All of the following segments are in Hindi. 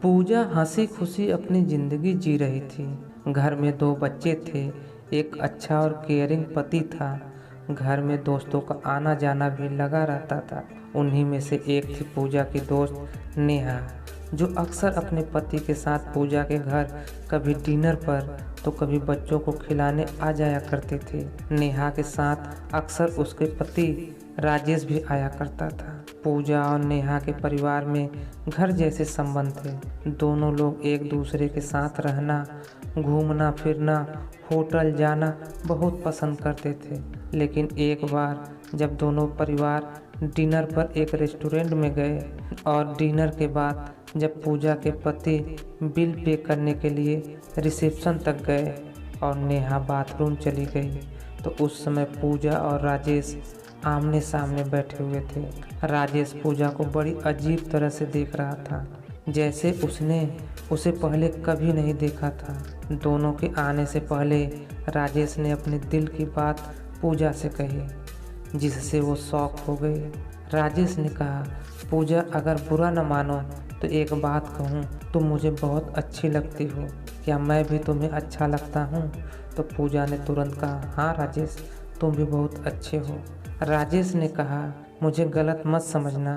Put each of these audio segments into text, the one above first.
पूजा हंसी खुशी अपनी जिंदगी जी रही थी। घर में दो बच्चे थे, एक अच्छा और केयरिंग पति था। घर में दोस्तों का आना जाना भी लगा रहता था। उन्हीं में से एक थी पूजा की दोस्त नेहा, जो अक्सर अपने पति के साथ पूजा के घर कभी डिनर पर तो कभी बच्चों को खिलाने आ जाया करती थी। नेहा के साथ अक्सर उसके पति राजेश भी आया करता था। पूजा और नेहा के परिवार में घर जैसे संबंध थे। दोनों लोग एक दूसरे के साथ रहना, घूमना फिरना, होटल जाना बहुत पसंद करते थे। लेकिन एक बार जब दोनों परिवार डिनर पर एक रेस्टोरेंट में गए और डिनर के बाद जब पूजा के पति बिल पे करने के लिए रिसेप्शन तक गए और नेहा बाथरूम चली गई, तो उस समय पूजा और राजेश आमने सामने बैठे हुए थे। राजेश पूजा को बड़ी अजीब तरह से देख रहा था, जैसे उसने उसे पहले कभी नहीं देखा था। दोनों के आने से पहले राजेश ने अपने दिल की बात पूजा से कही, जिससे वो शॉक हो गई। राजेश ने कहा, पूजा अगर बुरा न मानो तो एक बात कहूँ, तुम मुझे बहुत अच्छी लगती हो, क्या मैं भी तुम्हें अच्छा लगता हूँ? तो पूजा ने तुरंत कहा, हाँ राजेश, तुम भी बहुत अच्छे हो। राजेश ने कहा, मुझे गलत मत समझना,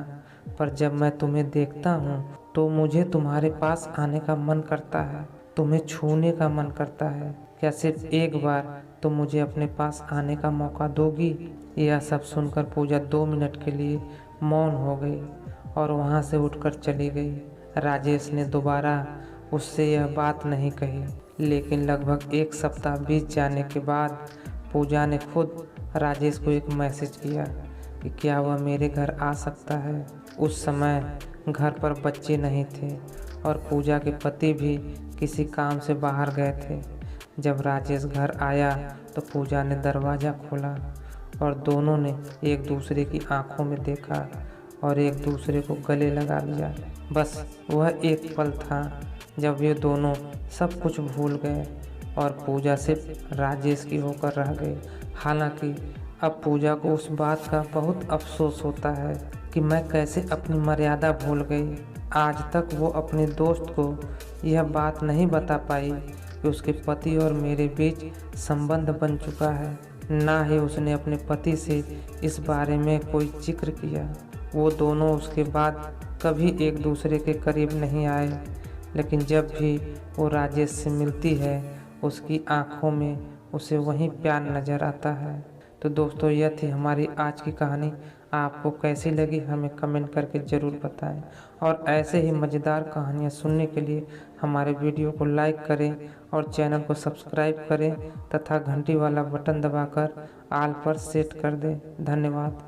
पर जब मैं तुम्हें देखता हूँ तो मुझे तुम्हारे पास आने का मन करता है, तुम्हें छूने का मन करता है। क्या सिर्फ एक बार तुम मुझे अपने पास आने का मौका दोगी? यह सब सुनकर पूजा 2 मिनट के लिए मौन हो गई और वहाँ से उठकर चली गई। राजेश ने दोबारा उससे यह बात नहीं कही, लेकिन लगभग 1 सप्ताह बीत जाने के बाद पूजा ने खुद राजेश को एक मैसेज किया कि क्या वह मेरे घर आ सकता है। उस समय घर पर बच्चे नहीं थे और पूजा के पति भी किसी काम से बाहर गए थे। जब राजेश घर आया तो पूजा ने दरवाज़ा खोला और दोनों ने एक दूसरे की आंखों में देखा और एक दूसरे को गले लगा लिया। बस वह एक पल था जब ये दोनों सब कुछ भूल गए और पूजा सिर्फ राजेश की होकर रह गई। हालांकि अब पूजा को उस बात का बहुत अफसोस होता है कि मैं कैसे अपनी मर्यादा भूल गई। आज तक वो अपने दोस्त को यह बात नहीं बता पाई कि उसके पति और मेरे बीच संबंध बन चुका है। ना ही उसने अपने पति से इस बारे में कोई जिक्र किया। वो दोनों उसके बाद कभी एक दूसरे के करीब नहीं आए, लेकिन जब भी वो राजेश से मिलती है उसकी आंखों में उसे वही प्यार नज़र आता है। तो दोस्तों, यह थी हमारी आज की कहानी। आपको कैसी लगी हमें कमेंट करके ज़रूर बताएं और ऐसे ही मज़ेदार कहानियाँ सुनने के लिए हमारे वीडियो को लाइक करें और चैनल को सब्सक्राइब करें तथा घंटी वाला बटन दबाकर ऑल पर सेट कर दें। धन्यवाद।